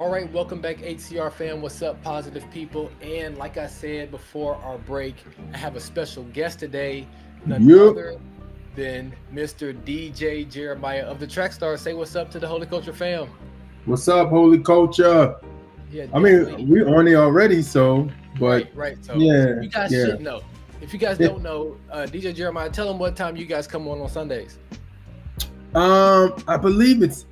All right, welcome back, HCR fam. What's up, positive people? And like I said before our break, I have a special guest today, none Yep. other than Mr. DJ Jeremaya of the Track Stars. Say what's up to the Holy Culture fam. What's up, holy culture? Yeah, I definitely. mean, we're on it already, but Right. So yeah, you guys yeah. should know. If you guys don't know, DJ Jeremiah, tell them what time you guys come on Sundays. I believe it's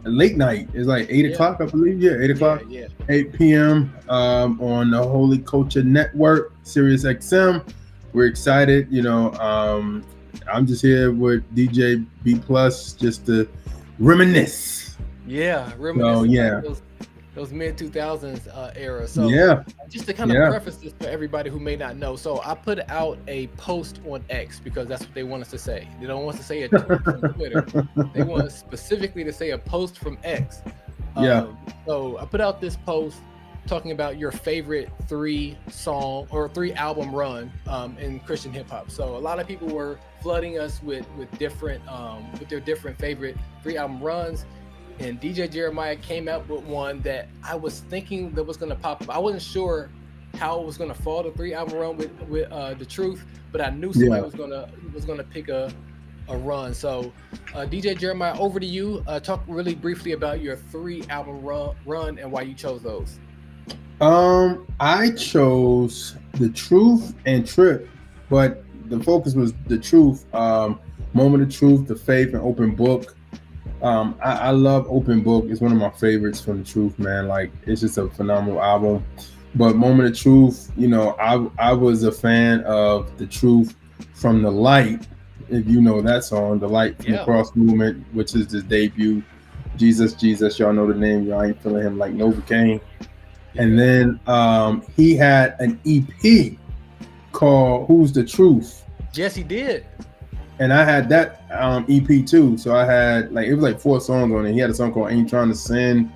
late night. It's like 8 Yeah, o'clock, I believe. Yeah, 8 o'clock, yeah. 8 p.m. On the Holy Culture Network, SiriusXM. We're excited. I'm just here with DJ B Plus just to reminisce. Yeah, So reminiscing back yeah, those mid 2000s era. So yeah, just to kind of yeah. preface this for everybody who may not know, so I put out a post on X because that's what they want us to say. They don't want us to say a tweet from Twitter. They want us specifically to say a post from X. Yeah. So I put out this post talking about your favorite 3-song or 3-album run in Christian hip hop. So a lot of people were flooding us with different with their different favorite 3-album runs. And DJ Jeremaya came out with one that I was thinking that was going to pop up. I wasn't sure how it was going to fall, the 3-album run with the Truth, but I knew somebody was gonna pick a run. So DJ Jeremaya, over to you. Talk really briefly about your 3-album run and why you chose those. I chose The Truth and Trip, but the focus was The Truth. Moment of Truth, The Faith, and Open Book. I love Open Book. It's one of my favorites from The Truth, man. Like, it's just a phenomenal album. But Moment of Truth, I was a fan of The Truth from The Light. If you know that song, The Light from the Cross Movement, which is his debut. Jesus, y'all know the name. Y'all ain't feeling him like Novocaine. And then he had an EP called Who's the Truth? Yes, he did. And I had that EP too. So I had it was like 4 songs on it. He had a song called Ain't Trying to Sin.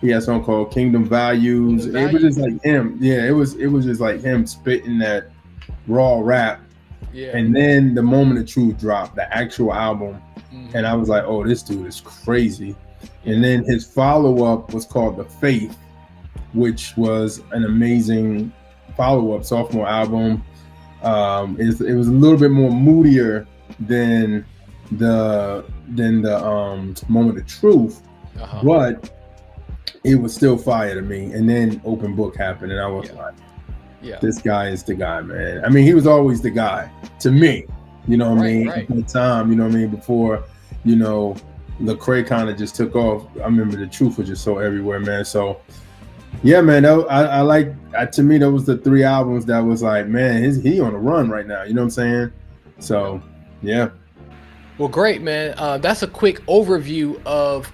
He had a song called Kingdom Values. It was just like him. Yeah, it was just like him spitting that raw rap. Yeah. And then the Moment of Truth dropped, the actual album. Mm-hmm. And I was like, oh, this dude is crazy. And then his follow-up was called The Faith, which was an amazing follow-up sophomore album. It was a little bit more moodier than the Moment of Truth, but it was still fire to me. And then Open Book happened, and I was like, this guy is the guy, man. I mean, he was always the guy to me, you know what I mean? At the time, you know what I mean, before Lecrae kind of just took off. I remember The Truth was just so everywhere, man. So yeah, man, to me, that was the 3 albums that was like, man, he on a run right now, you know what I'm saying? So yeah. Well, great, man. That's a quick overview of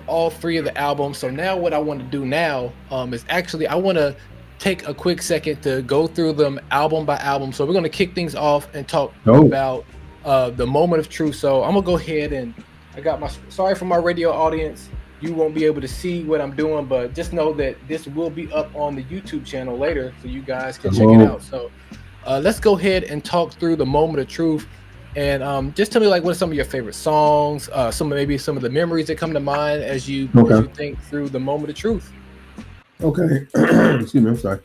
all 3 of the albums. So now what I want to do now is actually I want to take a quick second to go through them album by album. So we're going to kick things off and talk about the Moment of Truth. So I'm going to go ahead and I got sorry for my radio audience. You won't be able to see what I'm doing, but just know that this will be up on the YouTube channel later so you guys can check it out. So let's go ahead and talk through the Moment of Truth. And just tell me, what are some of your favorite songs? Maybe some of the memories that come to mind as you think through the Moment of Truth. Okay. Excuse me. I'm sorry.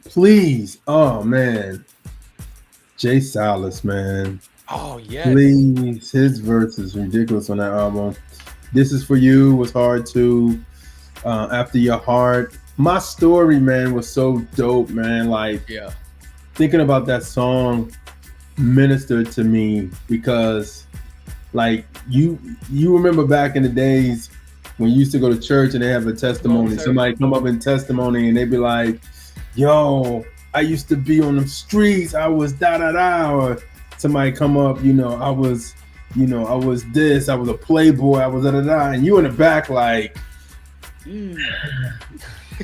Please. Oh man. Jay Salas, man. Oh yes. Please. His verse is ridiculous on that album. This Is For You was hard too. After Your Heart. My Story, man, was so dope, man. Thinking about that song ministered to me because you remember back in the days when you used to go to church and they have a testimony, somebody come up in testimony and they be like, yo, I used to be on the streets, I was da-da-da, or somebody come up, I was this, I was a playboy, I was da-da-da, and you in the back like,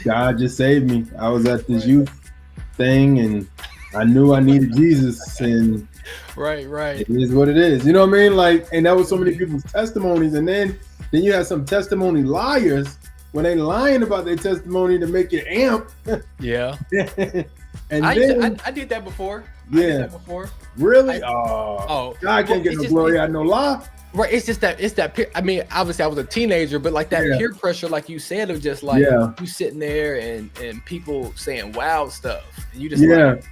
God just saved me. I was at this youth thing and I knew I needed Jesus, and right. It is what it is. You know what I mean? And that was so many people's testimonies, and then you have some testimony liars when they lying about their testimony to make you amp. Yeah. And I did that before. Yeah. Really? God can't get no glory out no lie. Right, it's just that I mean, obviously I was a teenager, but like that peer pressure, like you said, of just like you sitting there and people saying wild stuff, and you just like,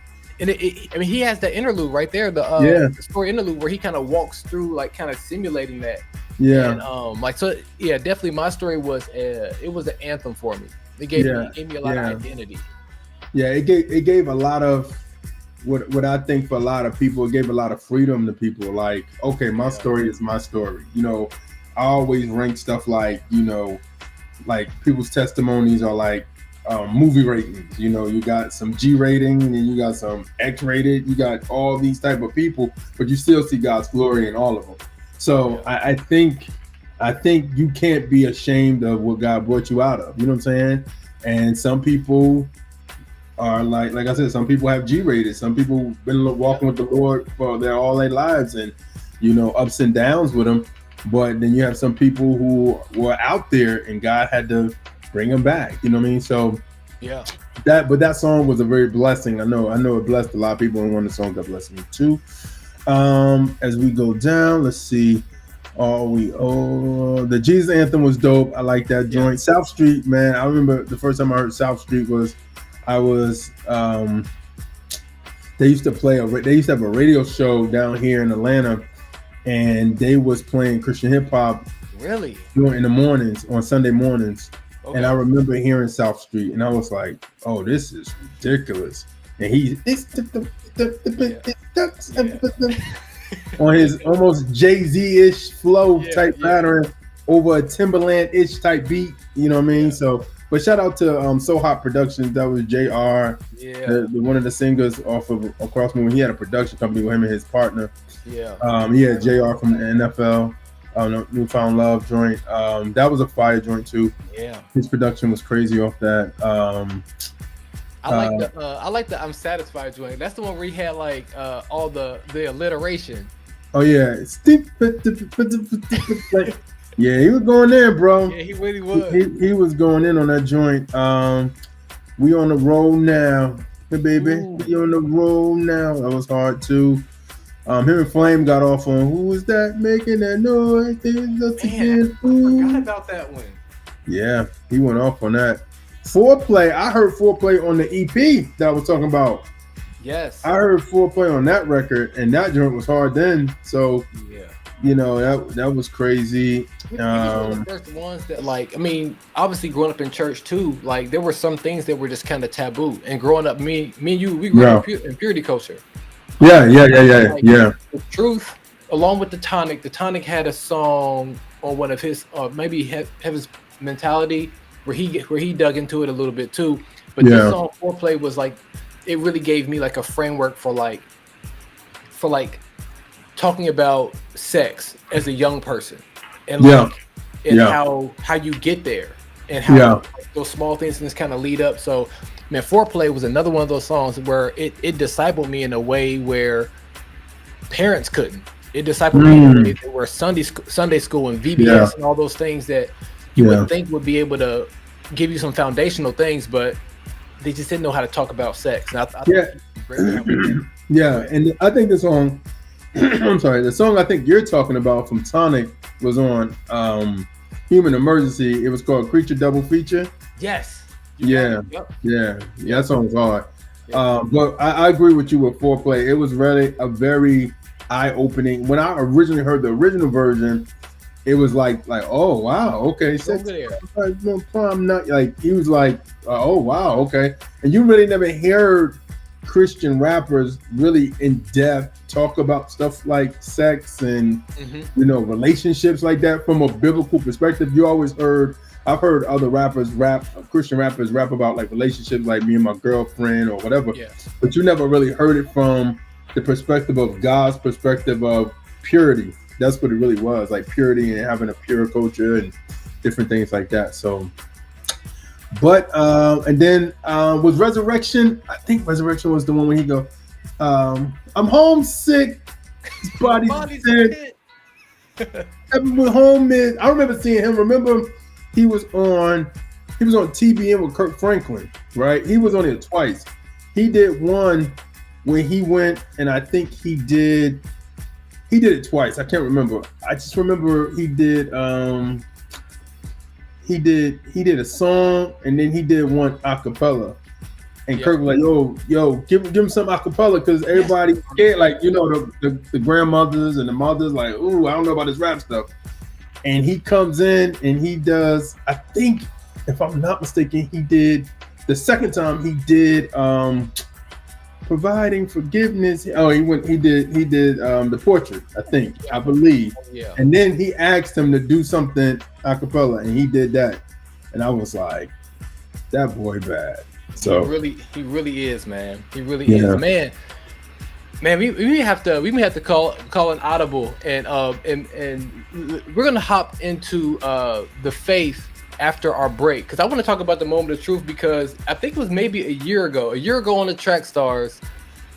and I mean, he has that interlude right there, the story interlude where he kind of walks through, like kind of simulating that. And like, so yeah, definitely my story was it was an anthem for me. It gave me a lot of identity. Yeah, it gave a lot of what I think for a lot of people, it gave a lot of freedom to people. Like, okay, my story is my story. You know, I always rank stuff like, you know, like people's testimonies are like movie ratings. You know, you got some G rating and you got some X rated. You got all these type of people, but you still see God's glory in all of them. So I think you can't be ashamed of what God brought you out of. You know what I'm saying? And some people are like I said, some people have G rated. Some people been walking with the Lord for all their lives, and you know, ups and downs with them. But then you have some people who were out there, and God had to bring them back. You know what I mean? So that song was a very blessing. I know it blessed a lot of people, and one of the songs that blessed me too. As we go down, let's see. The Jesus Anthem was dope. I like that joint. South Street, man. I remember the first time I heard South Street was they used to have a radio show down here in Atlanta, and they was playing Christian hip hop really in the mornings, on Sunday mornings. And I remember hearing South Street, and I was like, oh, this is ridiculous. And on his almost Jay-Z-ish flow type pattern over a Timberland-ish type beat, you know what I mean? So, but shout out to So Hot Productions. That was JR, one of the singers off of Across Movement. He had a production company with him and his partner. He had JR from the NFL, Newfound Love joint. That was a fire joint too. His production was crazy off that. I like the I'm Satisfied joint. That's the one where he had like all the alliteration. Oh yeah. Yeah, he was going in, bro. Yeah, he really was. He was going in on that joint. We on the road now. Hey baby, we on the road now. That was hard too. Him and Flame got off on Who Was That Making That Noise? I forgot about that one. Yeah, he went off on that. Foreplay, I heard Foreplay on the EP that I was talking about. Yes. I heard Foreplay on that record, and that joint was hard then. So, you know, that was crazy. He was one of the first ones that, like, I mean, obviously growing up in church too, like, there were some things that were just kind of taboo. And growing up, me and you, we grew up in purity culture. Yeah. The Truth, along with the Tonic had a song on one of his, maybe Heaven's Mentality, where he dug into it a little bit too. But this song Foreplay was like, it really gave me like a framework for talking about sex as a young person, and how you get there, and how like, those small things just kind of lead up. So, man, Foreplay was another one of those songs where it discipled me in a way where parents couldn't. It discipled me in a way where Sunday school and VBS and all those things that you would think would be able to give you some foundational things, but they just didn't know how to talk about sex. And and I think the song, I'm sorry, the song I think you're talking about from Tonic was on Human Emergency. It was called Creature Double Feature. Yes. That song was hard. But I agree with you with Foreplay. It was really a very eye-opening. When I originally heard the original version, it was like, oh wow, okay. I'm not like, he was like, oh wow, okay. And you really never heard Christian rappers really in depth talk about stuff like sex and you know, relationships like that from a biblical perspective. You always I've heard other rappers Christian rappers rap about like relationships, like me and my girlfriend or whatever. But you never really heard it from the perspective of God's perspective of purity. That's what it really was, like purity and having a pure culture and different things like that. So, but and then was Resurrection. I think Resurrection was the one where he go, I'm homesick, body's sick. With home is. I remember seeing him. Remember, he was on TBN with Kirk Franklin, right? He was on it twice. He did one when he went, and I think he did He did it twice. I can't remember. I just remember he did a song and then he did one acapella. And Kirk was like, yo, give him some acapella because everybody scared, like, you know, the grandmothers and the mothers, like, ooh, I don't know about this rap stuff. And he comes in and he does, I think, if I'm not mistaken, he did the second time he did Providing Forgiveness. Oh, he did the Portrait, I think, I believe. Yeah. And then he asked him to do something acapella and he did that. And I was like, that boy bad. So he really is, man. He really is, man. We may have to call an audible and we're gonna hop into the faith after our break because I want to talk about the moment of truth because I think it was maybe a year ago on the Track Stars,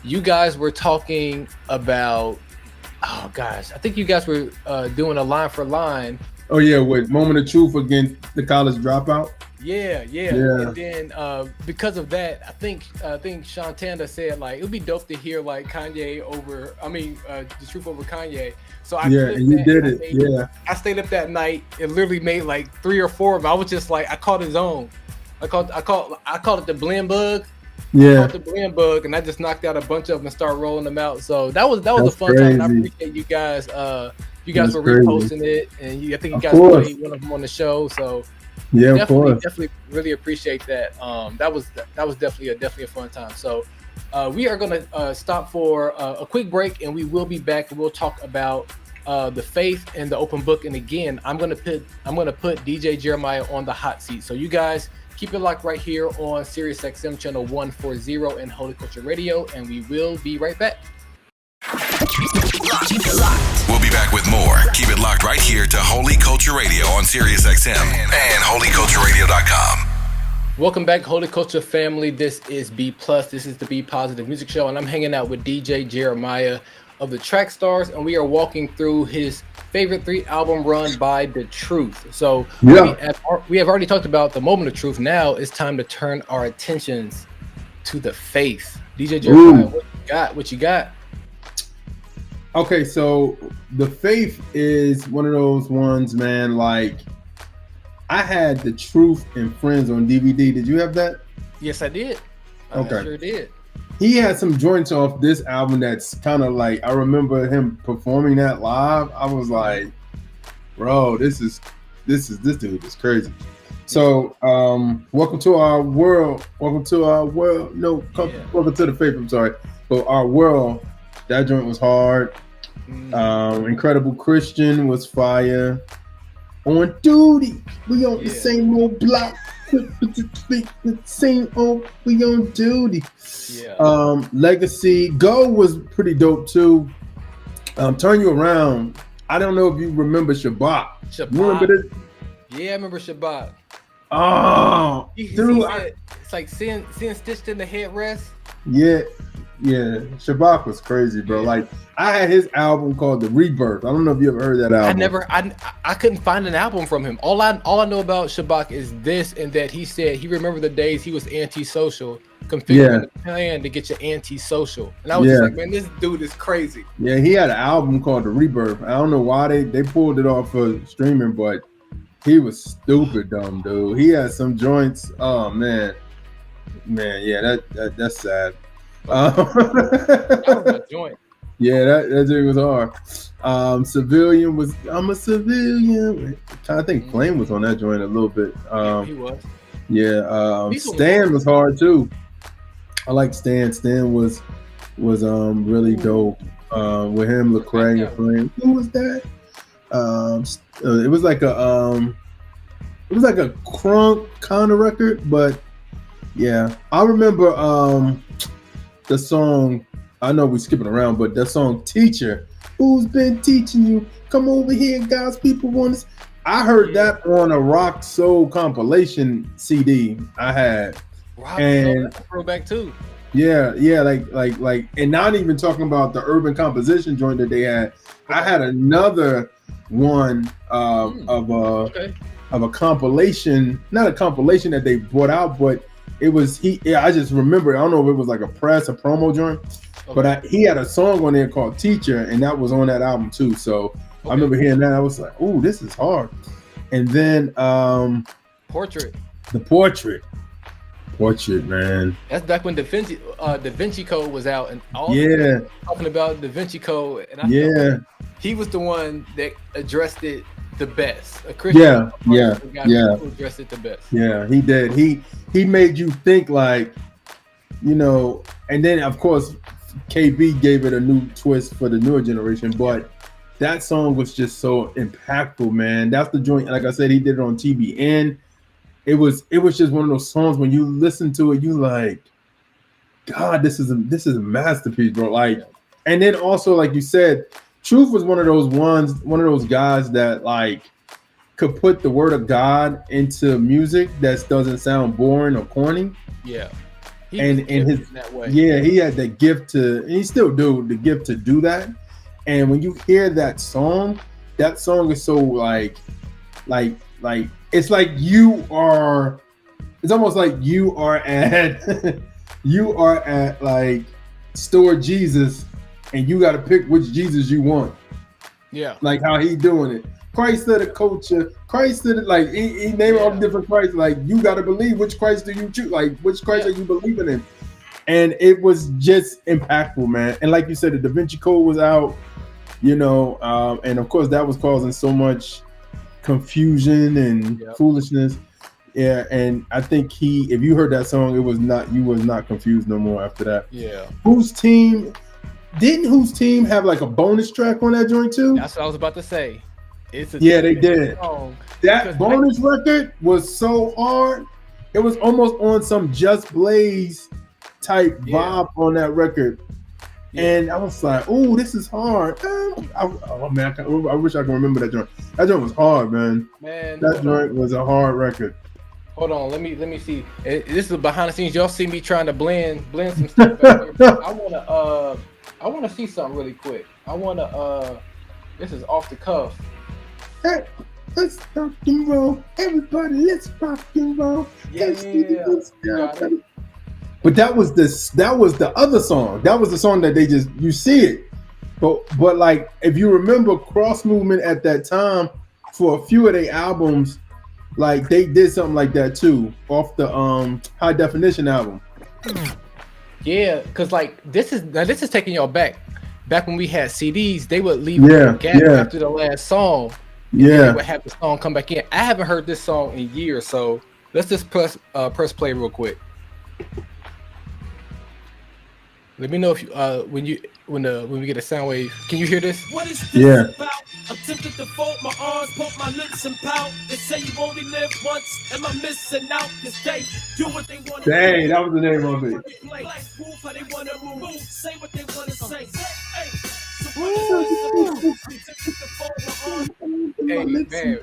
you guys were talking about I think you guys were doing a line for line. Oh yeah, with Moment of Truth against the College Dropout. Yeah. And then because of that, I think Shantanda said like it would be dope to hear like Kanye over. I mean, the truth over Kanye. So I and you did it. I stayed up that night. It literally made like 3 or 4 of them. I was just like, I caught his own. I called it the blend bug. Yeah. I called it the blend bug, and I just knocked out a bunch of them and started rolling them out. So that was a fun time. And I appreciate you guys. You guys were reposting it, and I think you guys played one of them on the show. So. Yeah, definitely really appreciate that. That was definitely a fun time. So we are gonna stop for a quick break, and we will be back, and we'll talk about the faith and the open book. And again, I'm gonna put DJ Jeremaya on the hot seat. So you guys keep it locked right here on SiriusXM channel 140 and Holy Culture Radio, and we will be right back. Keep it locked. We'll be back with more. Keep it locked right here to Holy Culture Radio on SiriusXM and holycultureradio.com. Welcome back, Holy Culture family. This is B+. This is the Be Positive Music Show, and I'm hanging out with DJ Jeremaya of the Track Stars, and we are walking through his favorite 3 album run by T.R.U.T.H. So we have already talked about the moment of truth. Now it's time to turn our attentions to the faith. DJ Jeremaya, what you got? Okay, so the faith is one of those ones, man. Like, I had The Truth and Friends on DVD. Did you have that? Yes, I did. Okay. I sure did. He had some joints off this album that's kind of like, I remember him performing that live. I was like, bro, this dude is crazy. So, welcome to our world. Welcome to the faith. I'm sorry. But our world. That joint was hard. Incredible Christian was fire. On duty, we on the same old block. Same old, we on duty. Legacy Go was pretty dope too. Turn You Around. I don't know if you remember Shabbat. You remember this? Yeah, I remember Shabbat. Oh, dude, it's like seeing stitched in the headrest. Yeah, Shabbat was crazy, bro. Like, I had his album called The Rebirth. I don't know if you ever heard that album. I couldn't find an album from him. All I know about Shabbat is this, and that he said he remembered the days he was antisocial, configuring the plan to get you antisocial. And I was just like, man, this dude is crazy. Yeah, he had an album called The Rebirth. I don't know why they pulled it off for streaming, but he was stupid dumb, dude. He had some joints. Oh man, yeah, that's sad. Joint. Yeah, that joint was hard. Civilian was. I'm a civilian. I think Flame was on that joint a little bit. He was. Yeah. Stan was hard too. I like Stan. Stan was really dope. With him, Lecrae and Flame. Who was that? It was like a crunk kind of record, but yeah, I remember the song. I know we're skipping around, but that song Teacher, who's been teaching you? Come over here, God's people want us. I heard that on a Rock Soul compilation CD I had. And throwback too. Yeah, like, and not even talking about the urban composition joint that they had. I had another one of a compilation, not a compilation that they brought out, but it was I just remember. I don't know if it was like a promo joint, But he had a song on there called Teacher, and that was on that album too. So I remember hearing that. I was like, "Ooh, this is hard." And then Portrait. The Portrait, man. That's back when Da Vinci Code was out, and all talking about Da Vinci Code, and I feel like he was the one that addressed it the best. A Christian who addressed it the best. Yeah, he did. He made you think, like, you know, and then of course KB gave it a new twist for the newer generation, but that song was just so impactful, man. That's the joint. Like I said, he did it on TBN. It was just one of those songs when you listen to it, you like, God, this is a masterpiece, bro. Like, and then also, like you said, Truth was one of those guys that like could put the word of God into music that doesn't sound boring or corny. Yeah. He had that gift to, and he still do the gift to do that. And when you hear that song is so like it's like it's almost like you are at like Store Jesus, and you got to pick which Jesus you want. Yeah, like how he doing it. Christ of the culture, Christ of the, like he named all the different Christ. Like, you got to believe, which Christ do you choose? Like, which Christ are you believing in? And it was just impactful, man. And like you said, the Da Vinci Code was out, you know, and of course that was causing so much confusion and foolishness. Yeah, and I think if you heard that song, you was not confused no more after that. Yeah. Whose Team have like a bonus track on that joint too? That's what I was about to say. They did. That bonus record was so hard. It was almost on some Just Blaze type vibe on that record. And I was like, "Oh, this is hard." Oh man, I wish I could remember that joint. That joint was hard, man. That joint was a hard record. Hold on, let me see. This is behind the scenes. Y'all see me trying to blend some stuff back here. I wanna see something really quick. This is off the cuff. Hey, let's rock and roll, everybody. Let's rock and roll. But that was the other song. That was the song that you see it. But like, if you remember Cross Movement at that time, for a few of their albums, like they did something like that too, off the High Definition album. Yeah, because like this is taking y'all back when we had CDs. They would leave a gap after the last song. They would have the song come back in. I haven't heard this song in years, so let's just press play real quick. Let me know if you when we get a sound wave. Can you hear this? What is this about? I'm tempted to fold my arms, pump my lips and pout. They say you only live once. Am I missing out? Cause they do what they want to do. Dang, that was the name of it. Move how they want to move. Say what they want to say. Hey, man.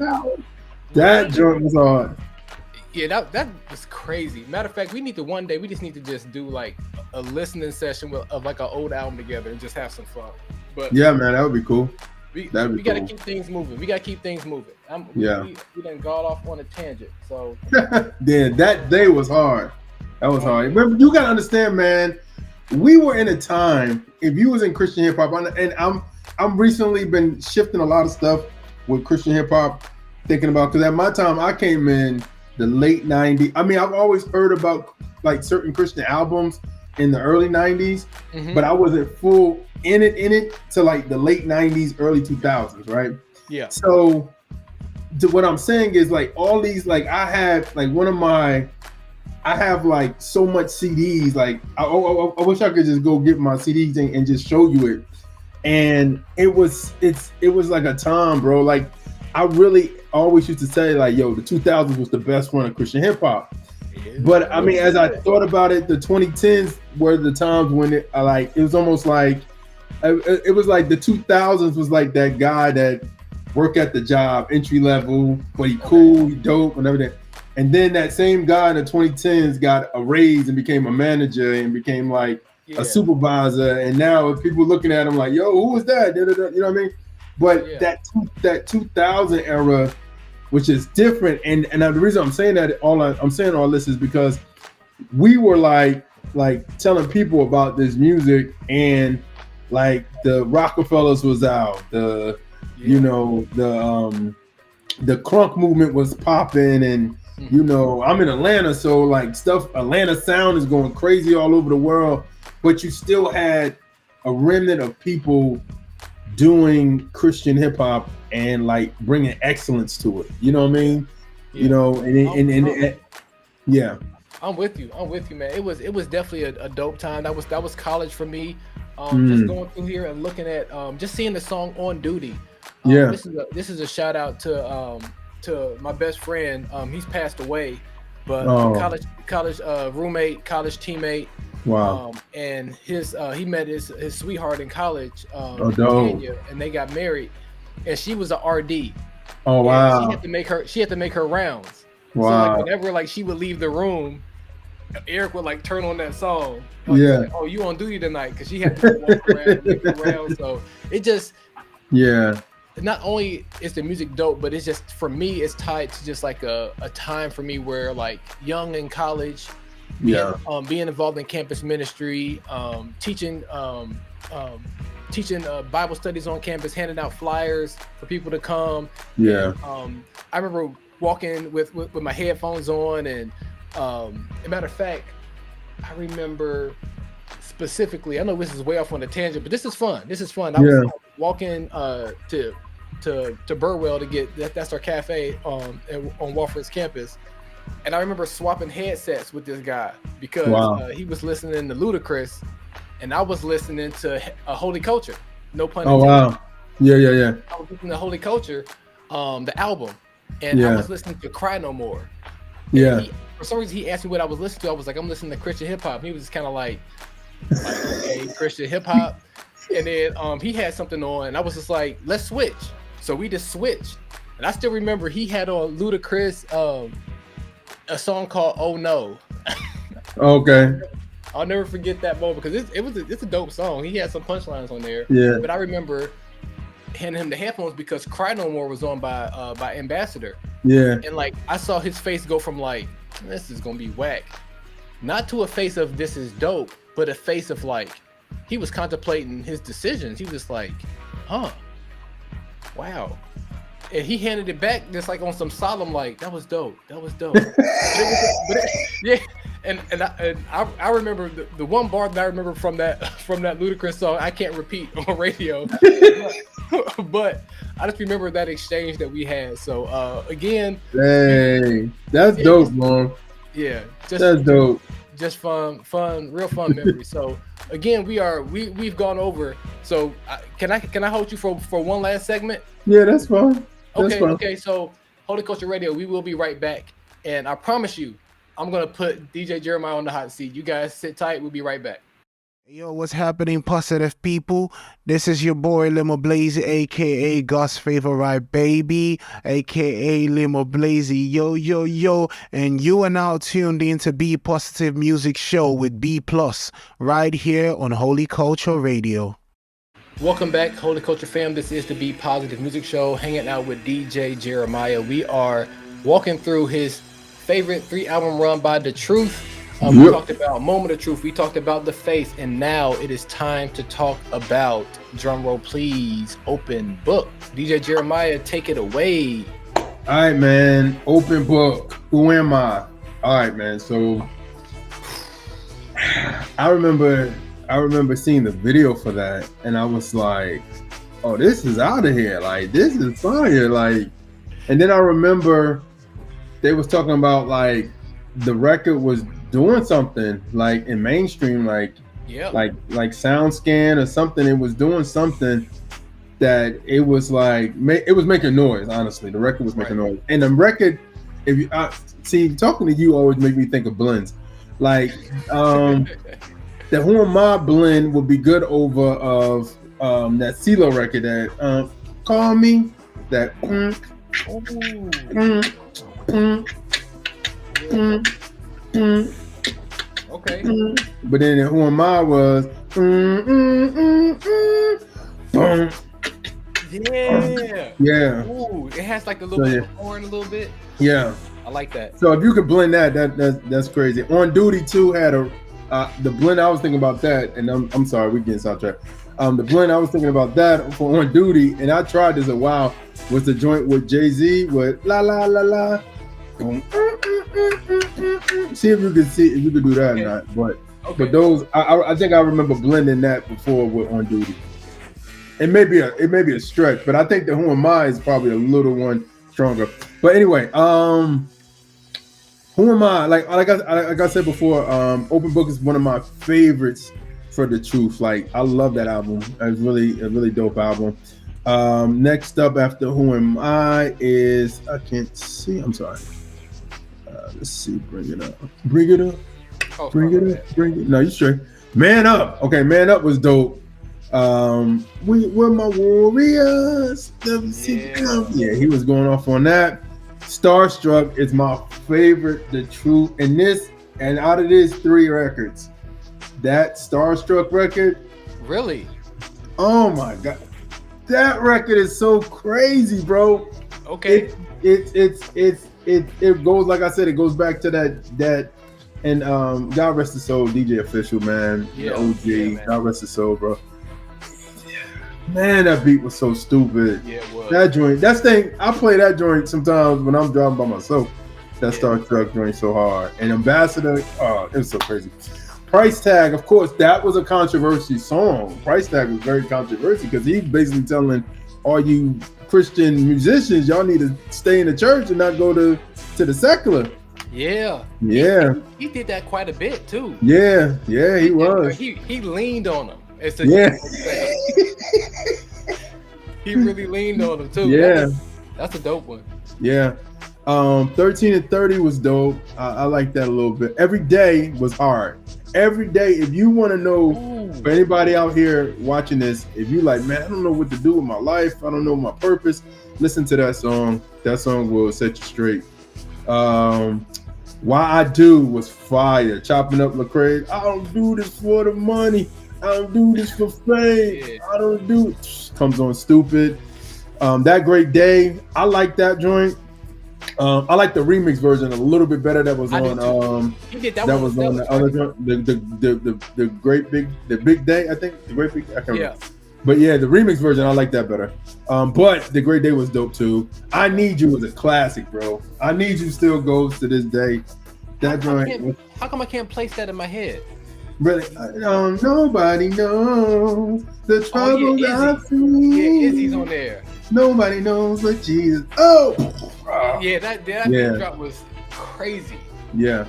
That joint was hard. Yeah, that was crazy. Matter of fact, we need to just do like a listening session of like an old album together and just have some fun. But yeah, man, that would be cool. We gotta keep things moving. We We done got off on a tangent. So that day was hard. That was hard. Remember, you gotta understand, man. We were in a time. If you was in Christian hip hop, and I'm recently been shifting a lot of stuff with Christian hip hop, thinking about, because at my time I came in the late 90s. I mean, I've always heard about like certain Christian albums in the early 90s, but I wasn't full in it to like the late 90s, early 2000s, right? Yeah. So what I'm saying is, like, all these, like, I have like so much CDs. Like, I wish I could just go get my CDs and just show you it. And it was like a time, bro. Like, I really always used to say, like, yo, the 2000s was the best run of Christian hip hop. But I mean, as I thought about it, the 2010s were the times when it was almost like, it was like the 2000s was like that guy that work at the job, entry level, but he cool, he dope, and everything. And then that same guy in the 2010s got a raise and became a manager and became like a supervisor. And now people looking at him like, yo, who was that? You know what I mean? But that 2000 era, which is different. And the reason I'm saying that, I'm saying all this is because we were like like telling people about this music, and like the Rockefellers was out, the you know, the crunk movement was popping, and you know, I'm in Atlanta, so like Atlanta sound is going crazy all over the world, but you still had a remnant of people doing Christian hip hop and like bringing excellence to it. You know what I mean? You know, and yeah. I'm with you, man. It was definitely a dope time. That was college for me. Just going through here and looking at just seeing the song On Duty. This is a shout out to my best friend. He's passed away, but college roommate, college teammate. Wow. And he met his sweetheart in college, Tanya, and they got married, and she was a RD. Oh wow. She had to make her rounds. Wow. So like whenever like she would leave the room, Eric would like turn on that song. Like, oh, you on duty tonight? Because she had to walk around, make around. So it just not only is the music dope, but it's just, for me, it's tied to just like a time for me where like young in college, being involved in campus ministry, teaching Bible studies on campus, handing out flyers for people to come. And, I remember walking with my headphones on, and as a matter of fact, I remember specifically, I know this is way off on a tangent, but this is fun. I was walking to Burwell to get that's our cafe on Wofford's campus, and I remember swapping headsets with this guy because he was listening to Ludacris, and I was listening to Holy Culture. No pun intended. Oh wow. Yeah. I was listening to Holy Culture, the album, and I was listening to Cry No More. For some reason, he asked me what I was listening to. I was like, I'm listening to Christian hip hop. He was just kind of like, okay, Christian hip hop. And then he had something on, and I was just like, let's switch. So we just switched. And I still remember he had on Ludacris, a song called Oh No. Okay. I'll never forget that moment because it's a dope song. He had some punchlines on there. Yeah. But I remember handing him the headphones because Cry No More was on by Ambassador. Yeah. And like I saw his face go from like, this is gonna be whack, not to a face of this is dope, but a face of like he was contemplating his decisions. He was like, wow. And he handed it back just like on some solemn, like, that was dope. And I remember the one bar that I remember from that Ludacris song, I can't repeat on radio, but I just remember that exchange that we had. So again, hey, that's dope, man. Yeah, that's dope. Just fun, real fun memory. So again, we've gone over. So can I hold you for one last segment? Yeah, that's fine. Okay. So Holy Culture Radio, we will be right back, and I promise you, I'm gonna put DJ Jeremaya on the hot seat. You guys sit tight. We'll be right back. Yo, what's happening, positive people? This is your boy Limo Blazy, aka God's favorite baby, aka Limo Blazy. Yo, and you are now tuned in to Be Positive Music Show with B Plus right here on Holy Culture Radio. Welcome back, Holy Culture fam. This is the Be Positive Music Show, hanging out with DJ Jeremaya. We are walking through his favorite 3-album run by T.R.U.T.H. We talked about Moment of Truth, we talked about The Faith, and now it is time to talk about, drum roll please, Open Book. DJ Jeremaya, take it away. All right, man. Open Book. Who am I? All right, man. So I remember seeing the video for that, and I was like, oh, this is out of here. Like, this is fire. Like, and then I remember they was talking about like the record was doing something like in mainstream, like SoundScan or something. It was doing something that it was like it was making noise. Honestly, the record was making noise, and the record. If you see, talking to you always make me think of blends, like the Who Am I blend would be good over of that CeeLo record that Call Me, that. Okay. But then Who Am I was yeah. Ooh, it has like a little bit of horn, a little bit. Yeah. I like that. So if you could blend that's crazy. On Duty 2 had a the blend I was thinking about that, and I'm sorry, we getting sidetracked. The blend I was thinking about that for On Duty, and I tried this a while, was the joint with Jay-Z with La La La La. See if you could do that or not. But those, I think I remember blending that before with On Duty. It may be a stretch, but I think the Who Am I is probably a little one stronger. But anyway, Who Am I? Like I said before, Open Book is one of my favorites for the Truth. Like, I love that album. It's really a really dope album. Next up after Who Am I is, I can't see. I'm sorry. Let's see. Bring it up. No, you straight. Man Up. Okay, Man Up was dope. We're my warriors. Yeah, he was going off on that. Starstruck is my favorite, the Truth. And out of this 3 records, that Starstruck record, really? Oh my God, that record is so crazy, bro. Okay. It goes, like I said, it goes back to that and God rest his soul, DJ Official, man. Yeah, the OG. yeah, man. God rest his soul, bro. Man, that beat was so stupid. Yeah, it was. That joint, I play that joint sometimes when I'm driving by myself. That Starstruck joint so hard. And Ambassador, it was so crazy. Price Tag, of course, that was a controversy song. Price Tag was very controversial because he's basically telling all you Christian musicians, y'all need to stay in the church and not go to the secular. Yeah. Yeah. He did that quite a bit too. Yeah, he was. He leaned on them. Yeah. He really leaned on them too. Yeah. That's a dope one. Yeah. 13 and 30 was dope. I like that a little bit. Every Day was hard. Every day, if you want to know, for anybody out here watching this, if you like, man, I don't know what to do with my life, I don't know my purpose, listen to that song. That song will set you straight. Why I Do was fire. Chopping Up Lecrae. I don't do this for the money. I don't do this for fame. Yeah. I don't do it. Comes on Stupid. That Great Day. I like that joint. I like the remix version a little bit better. That was on. That was on the other joint. The Big Day. I think the Great Big. I can't remember. But yeah, the remix version I like that better. But the Great Day was dope too. I Need You was a classic, bro. I Need You still goes to this day. That joint. How come I can't place that in my head? Really, nobody knows the troubles I've seen. Yeah, Izzy's on there. Nobody knows but Jesus. Oh, yeah, that drop was crazy. Yeah,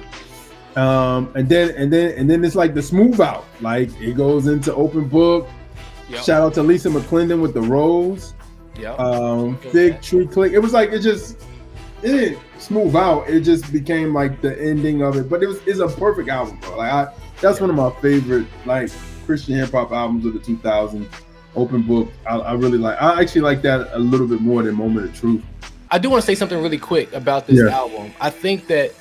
and then it's like the Smooth Out. Like it goes into Open Book. Yep. Shout out to Lisa McClendon with the Rose. Yeah. Big Tree Click. It was like it didn't smooth out. It just became like the ending of it. But it's a perfect album, bro. Like that's one of my favorite like Christian hip hop albums of the 2000s. Open Book. I really like. I actually like that a little bit more than Moment of Truth. I do want to say something really quick about this album. I think that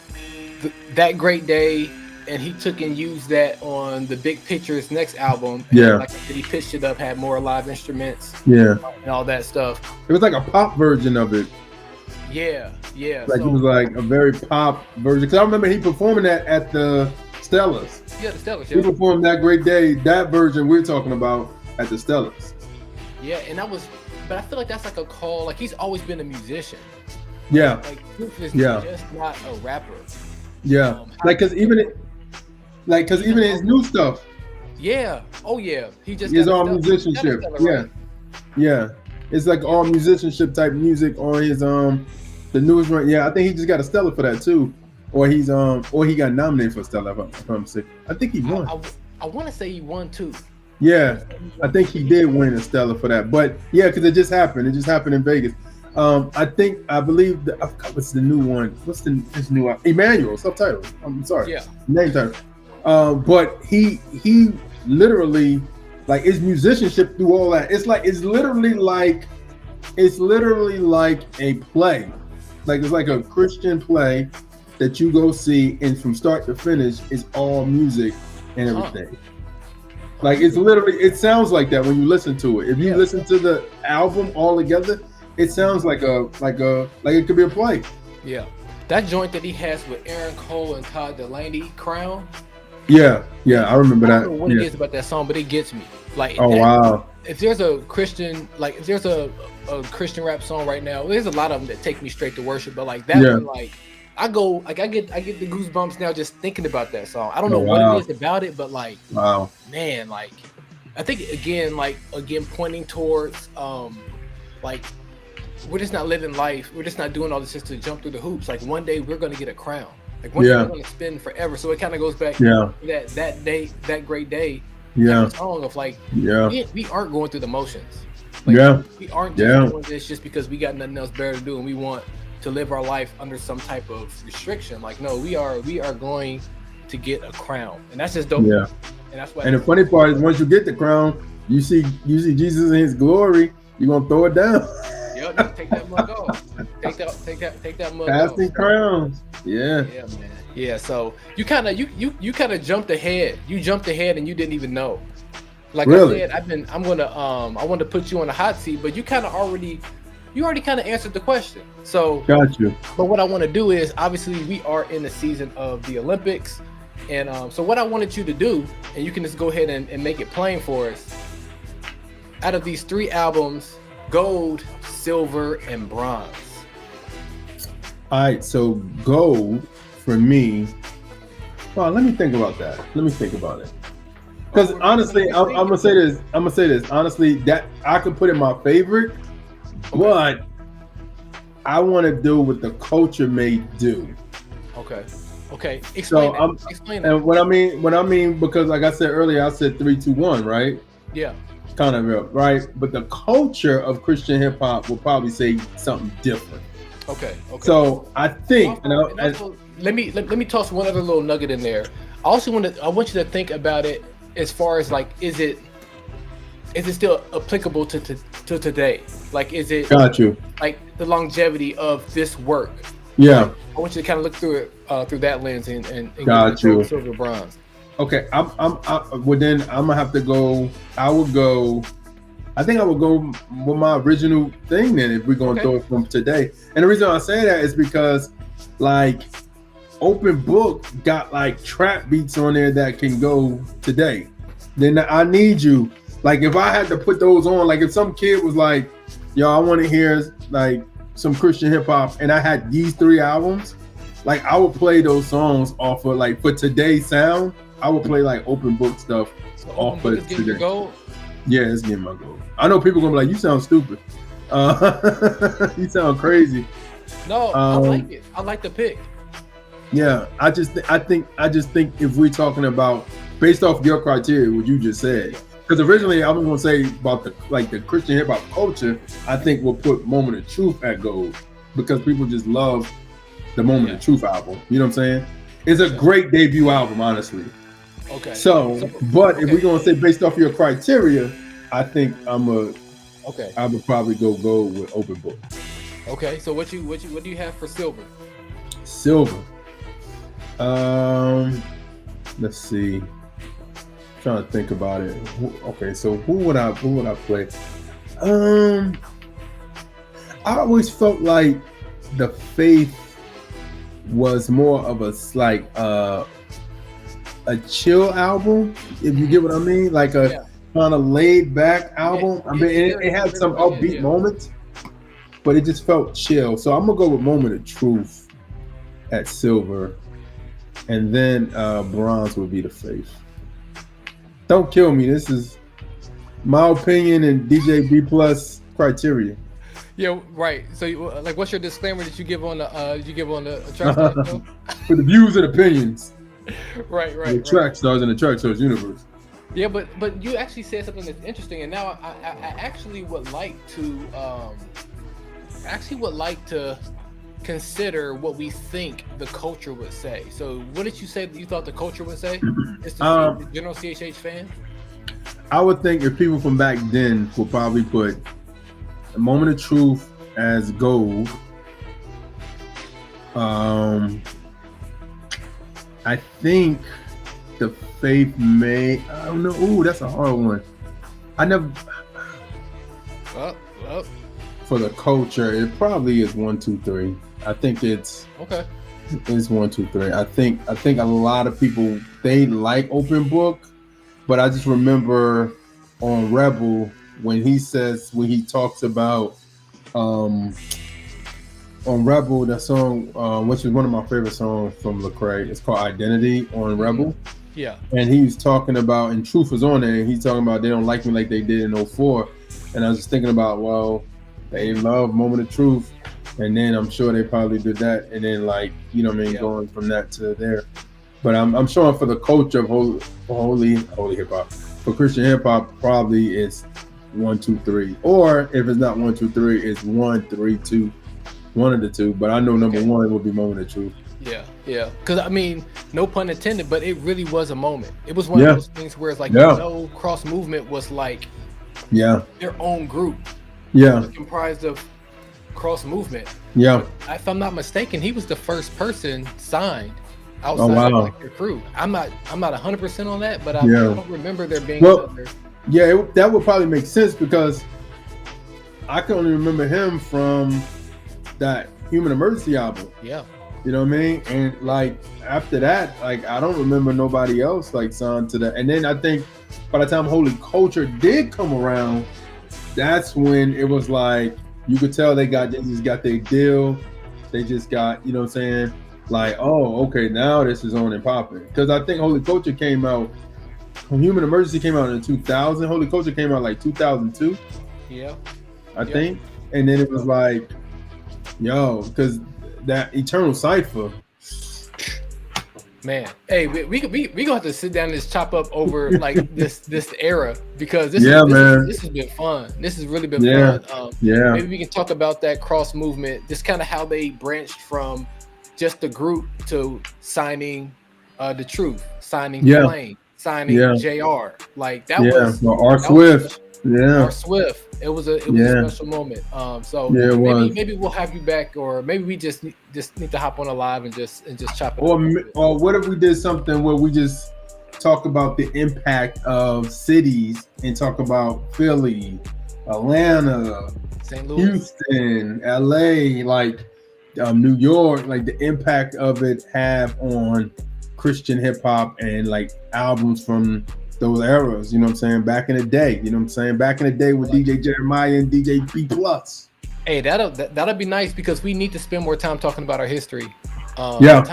that Great Day, and he took and used that on the Big Picture's next album. And like I said, he pitched it up, had more live instruments. Yeah. And all that stuff. It was like a pop version of it. Yeah. Like it was like a very pop version. Because I remember he performing that at the Stellas. Yeah, the Stellas. He performed That Great Day, that version we're talking about at the Stellas. Yeah, and but I feel like that's like a call. Like he's always been a musician. Yeah. Like Truth is just not a rapper. Yeah. Because even his new stuff. Yeah. Oh yeah. He just is all musicianship. Yeah. It's like all musicianship type music on his the newest one. Yeah, I think he just got a Stella for that too. Or he got nominated for Stella if I'm sick. I think he won. I want to say he won too. Yeah, I think he did win a Stella for that. But yeah, because it just happened. It just happened in Vegas. I believe I forgot what's the new one. What's his new one? Emmanuel, subtitle. I'm sorry. Yeah. Name title. But he literally like his musicianship through all that. It's literally like a play. Like it's like a Christian play that you go see, and from start to finish is all music and everything. Like it's literally, it sounds like that when you listen to it. If you listen to the album all together, it sounds like it could be a play. Yeah, that joint that he has with Aaron Cole and Todd Delaney, Crown. Yeah, I remember I that. don't know what it is about that song, but it gets me. Like, oh wow, if there's a Christian, like if there's a Christian rap song right now, there's a lot of them that take me straight to worship. But like that one, like I get the goosebumps now just thinking about that song. I don't know what it is about it, but like, man, like I think again pointing towards like we're just not living life. We're just not doing all this just to jump through the hoops. Like one day we're gonna get a crown. Like one day we're gonna spin forever. So it kind of goes back to that day, that great day. Song of like we aren't going through the motions. Like, we aren't just doing this just because we got nothing else better to do and we want to live our life under some type of restriction. Like no, we are going to get a crown, and that's just dope. And that's why. And the funny part is, once you get the crown, you see Jesus in His glory. You're gonna throw it down. Yep, take that mug off. Take that mug off. Passing crowns. Yeah, man. Yeah, so you kind of jumped ahead. You jumped ahead and you didn't even know. Like really? I said, I want to put you on the hot seat, but you already kind of answered the question. So got you. But what I want to do is, obviously we are in the season of the Olympics, and so what I wanted you to do, and you can just go ahead and make it plain for us. Out of these 3 albums, gold, silver, and bronze. All right, so gold for me. Well, let me think about that. Because honestly, I'm gonna say this. Honestly, that I could put in my favorite, but I want to do what the culture may do. Okay. Explain that. And what I mean, because like I said earlier, I said 3, 2, 1, right? Yeah. Kind of right, but the culture of Christian hip hop will probably say something different. Okay. So I think, let me toss one other little nugget in there. I want you to think about it as far as like, is it still applicable to today? Like, is it? Got you. Like the longevity of this work. Yeah. Like, I want you to kind of look through it through that lens and got you. Silver, bronze. Okay, well then I'm gonna have to go. I think I would go with my original thing then, if we're gonna throw it from today. And the reason I say that is because, like, Open Book got like trap beats on there that can go today. Then I need you. Like, if I had to put those on, like if some kid was like, "Yo, I want to hear like some Christian hip hop," and I had these 3 albums, like I would play those songs off of like for today's sound. I would play like Open Book stuff off of today. Gold? Yeah, it's getting my gold. I know people gonna be like, "You sound stupid. You sound crazy." No, I like it. I like the pick. Yeah, I just think if we're talking about based off your criteria, what you just said, because originally I was gonna say about the Christian hip hop culture, I think we'll put Moment of Truth at gold because people just love the Moment of Truth album. You know what I'm saying? It's a great debut album, honestly. Okay. So if we're gonna say based off your criteria, I think I would probably go gold with Open Book. Okay. So what do you have for silver? Silver. Let's see. I'm trying to think about it. Okay, so who would I play? I always felt like the Faith was more of a chill album, if you get what I mean, like a kind of laid back album. I mean, it had some upbeat moments, but it just felt chill. So I'm gonna go with Moment of Truth at silver, and then bronze would be the Faith. Don't kill me. This is my opinion and DJ B Plus criteria. Yeah, right. So, like, what's your disclaimer that you give on the track show? For the views and opinions. Right. The track stars in the Track Stars universe. Yeah, but you actually said something that's interesting, and now I actually would like to consider what we think the culture would say. So, what did you say that you thought the culture would say? It's the general CHH fan. I would think if people from back then would probably put A Moment of Truth as gold. I think the Faith may. I don't know. Ooh, that's a hard one. I never. Well. For the culture, it probably is 1, 2, 3. I think it's okay. It's 1, 2, 3. I think a lot of people, they like Open Book, but I just remember on Rebel when he talks about on Rebel, that song, which is one of my favorite songs from Lecrae. It's called Identity on Rebel. Yeah. And he was talking about, and Truth was on there, and he's talking about they don't like me like they did in 04. And I was just thinking about, well, they love Moment of Truth. And then I'm sure they probably did that. And then, like, you know what I mean, going from that to there. But I'm sure for the culture of holy hip hop, for Christian hip hop, probably it's 1, 2, 3. Or if it's not 1, 2, 3, it's 1, 3, 2. One of the two. But I know number one would be Moment of Truth. Yeah. Because, I mean, no pun intended, but it really was a moment. It was one of those things where it's like, Cross Movement was like their own group. Yeah. Comprised of Cross Movement. Yeah. But if I'm not mistaken, he was the first person signed outside of like their crew. I'm not 100% on that, but I don't remember there being other. Yeah, that would probably make sense because I can only remember him from that Human Emergency album. Yeah. You know what I mean? And like after that, like I don't remember nobody else like signed to that. And then I think by the time Holy Culture did come around, that's when it was like you could tell they just got their deal. They just got, you know what I'm saying? Like, oh, okay, now this is on and popping. Because I think Holy Culture came out, when Human Emergency came out in 2000. Holy Culture came out like 2002. Yeah. I think. And then it was like, yo, because that Eternal Cypher. Man, hey, we gonna have to sit down and just chop up over like this era because this has been fun. This has really been fun. Maybe we can talk about that Cross Movement, just kind of how they branched from just the group to signing the Truth, signing Flame, signing JR. Like that was R. Swift. R. Swift. It was a special moment. So maybe we'll have you back, or maybe we just need to hop on a live and just chop it. Or what if we did something where we just talk about the impact of cities and talk about Philly, Atlanta, St. Louis, Houston, LA, like New York, like the impact of it have on Christian hip hop and like albums from those eras, you know what I'm saying? Back in the day, you know what I'm saying? Back in the day with DJ Jeremaya and DJ B+. Hey, that'll be nice because we need to spend more time talking about our history. At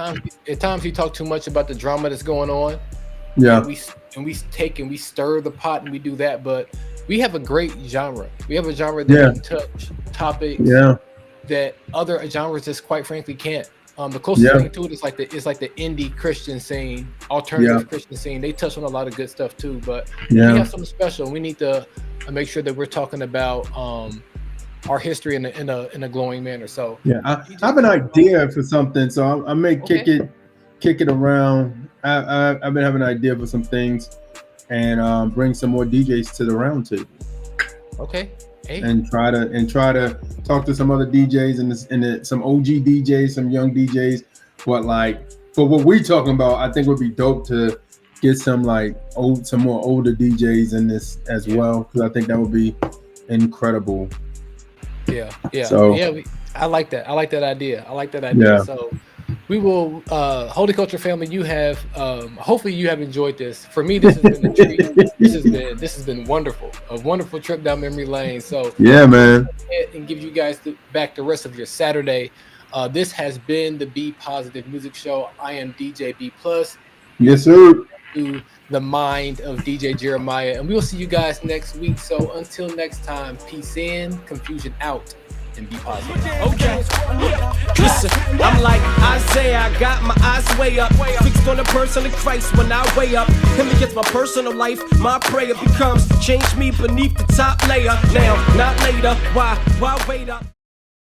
times we talk too much about the drama that's going on. Yeah. And we stir the pot and we do that, but we have a great genre. We have a genre that can touch topics that other genres just quite frankly can't. The closest thing to it is like the indie Christian scene, alternative Christian scene. They touch on a lot of good stuff too, but we have something special. We need to make sure that we're talking about our history in a glowing manner. So I have an idea for something, so I may kick it around. I've been having an idea for some things, and bring some more DJs to the round table. Okay. Hey. And try to talk to some other DJs and some OG DJs, some young DJs. But like for what we're talking about, I think would be dope to get some some more older DJs in this as well, because I think that would be incredible. Yeah. So, I like that. I like that idea. Yeah. So we will, Holy Culture family, you have, hopefully you have enjoyed this. For me, this has been a treat. This has been wonderful. A wonderful trip down memory lane. So man. And give you guys back the rest of your Saturday. This has been the Be Positive Music Show. I am DJ B+. Yes, sir. To the mind of DJ Jeremaya. And we will see you guys next week. So until next time, peace in, confusion out. And be positive. Okay. Listen, I'm like Isaiah, I got my eyes way up, fixed on the person of Christ when I weigh up. Him against my personal life, my prayer becomes change me beneath the top layer. Now, not later. Why wait up?